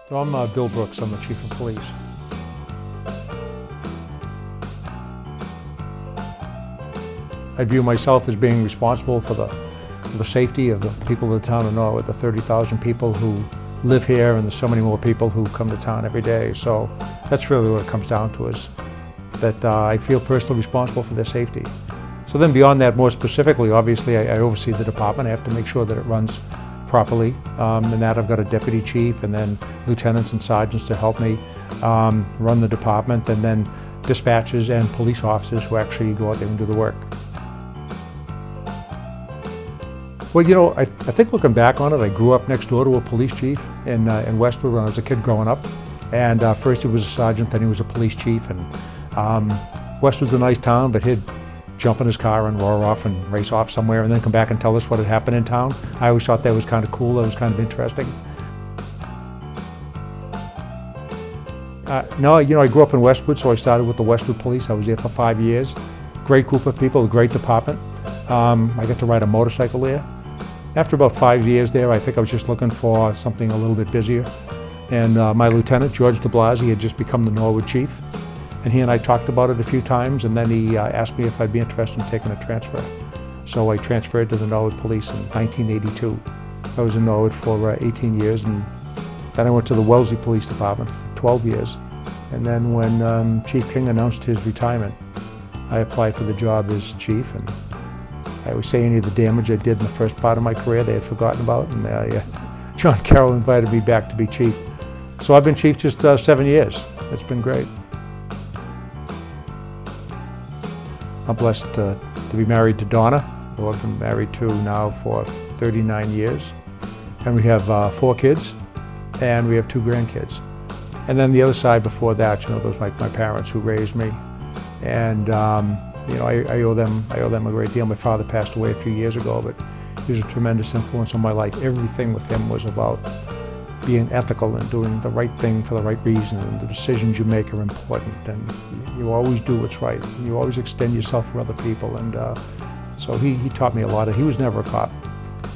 So I'm Bill Brooks, I'm the Chief of Police. I view myself as being responsible for the safety of the people of the town of Norwood, the 30,000 people who live here, and there's so many more people who come to town every day. So that's really what it comes down to, is that I feel personally responsible for their safety. So then beyond that, more specifically, obviously I oversee the department. I have to make sure that it runs properly. In that I've got a deputy chief and then lieutenants and sergeants to help me run the department, and then dispatchers and police officers who actually go out there and do the work. Well, you know, I think looking back on it, I grew up next door to a police chief in Westwood when I was a kid growing up. And first he was a sergeant, then he was a police chief. And Westwood's a nice town, but he'd jump in his car and roar off and race off somewhere and then come back and tell us what had happened in town. I always thought that was kind of cool, that was kind of interesting. No, you know, I grew up in Westwood, so I started with the Westwood Police. I was there for 5 years. Great group of people, a great department. I got to ride a motorcycle there. After about 5 years there, I think I was just looking for something a little bit busier. And my lieutenant, George de Blasi, had just become the Norwood chief. And he and I talked about it a few times, and then he asked me if I'd be interested in taking a transfer. So I transferred to the Norwood Police in 1982. I was in Norwood for 18 years, and then I went to the Wellesley Police Department for 12 years. And then when Chief King announced his retirement, I applied for the job as chief. And I always say any of the damage I did in the first part of my career they had forgotten about, and John Carroll invited me back to be chief. So I've been chief just 7 years. It's been great. I'm blessed to be married to Donna, who I've been married to now for 39 years. And we have 4 kids, and we have 2 grandkids. And then the other side before that, you know, those my parents who raised me. And you know, I owe them a great deal. My father passed away a few years ago, but he was a tremendous influence on my life. Everything with him was about being ethical and doing the right thing for the right reason, and the decisions you make are important, and you always do what's right. And you always extend yourself for other people, and so he taught me a lot. He was never a cop,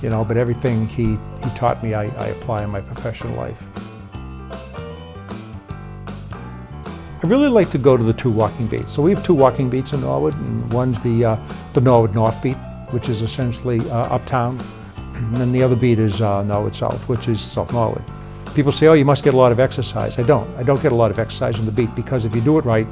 you know, but everything he taught me I apply in my professional life. I really like to go to the 2 walking beats. So we have 2 walking beats in Norwood, and one's the Norwood North beat, which is essentially uptown, and then the other beat is Norwood South, which is South Norwood. People say, oh, you must get a lot of exercise. I don't get a lot of exercise on the beat, because if you do it right,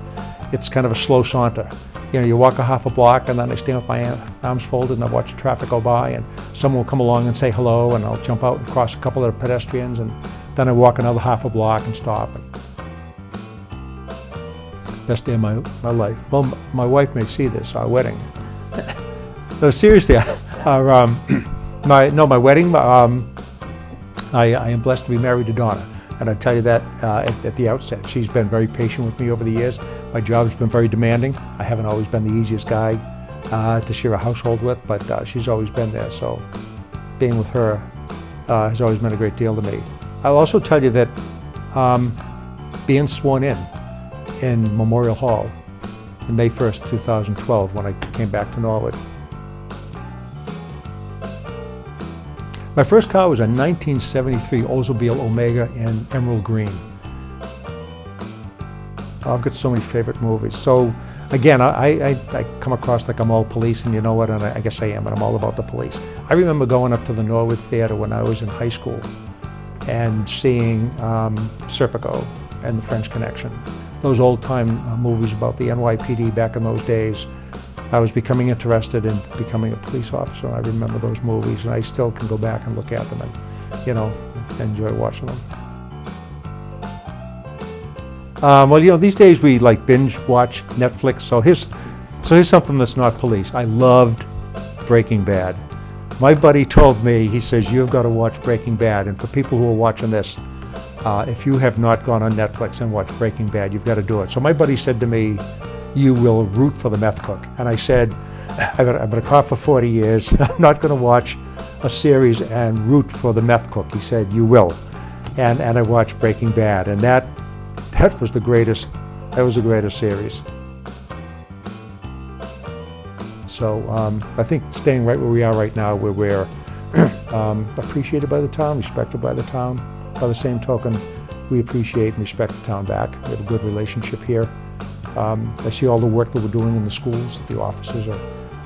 it's kind of a slow saunter. You know, you walk a half a block, and then I stand with my arms folded and I watch the traffic go by, and someone will come along and say hello, and I'll jump out and cross a couple of pedestrians, and then I walk another half a block and stop. Best day of my life. Well, my wife may see this, our wedding. No, seriously, my wedding, I am blessed to be married to Donna. And I tell you that at the outset. She's been very patient with me over the years. My job's been very demanding. I haven't always been the easiest guy to share a household with, but she's always been there. So being with her has always meant a great deal to me. I'll also tell you that being sworn in Memorial Hall on May 1st, 2012, when I came back to Norwood. My first car was a 1973 Oldsmobile Omega in emerald green. I've got so many favorite movies. So again, I come across like I'm all police, and you know what, and I guess I am, and I'm all about the police. I remember going up to the Norwood Theater when I was in high school and seeing Serpico and The French Connection. Those old-time movies about the NYPD back in those days. I was becoming interested in becoming a police officer, and I remember those movies, and I still can go back and look at them and, you know, enjoy watching them. Well, you know, these days we like binge watch Netflix, so here's something that's not police. I loved Breaking Bad. My buddy told me, he says, you've got to watch Breaking Bad, and for people who are watching this, if you have not gone on Netflix and watched Breaking Bad, you've got to do it. So my buddy said to me, you will root for the meth cook. And I said, I've been a cop for 40 years. I'm not going to watch a series and root for the meth cook. He said, you will. And I watched Breaking Bad, and that was the greatest series. So I think staying right where we are right now, where we're appreciated by the town, respected by the town. By the same token, we appreciate and respect the town back. We have a good relationship here. I see all the work that we're doing in the schools. The officers are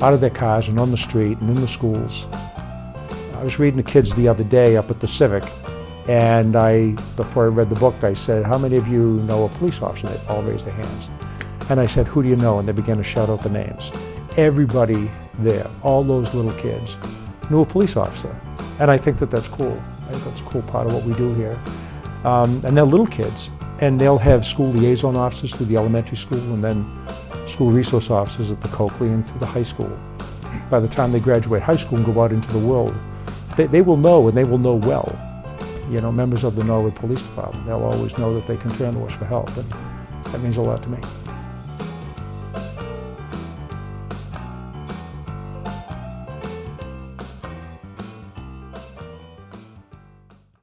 out of their cars and on the street and in the schools. I was reading the kids the other day up at the Civic, and before I read the book, I said, how many of you know a police officer? They all raised their hands. And I said, who do you know? And they began to shout out the names. Everybody there, all those little kids, knew a police officer. And I think that that's cool. I think that's a cool part of what we do here. And they're little kids, and they'll have school liaison officers through the elementary school, and then school resource officers at the Coakley and to the high school. By the time they graduate high school and go out into the world, they will know, and they will know well. You know, members of the Norwood Police Department, they'll always know that they can turn to us for help, and that means a lot to me.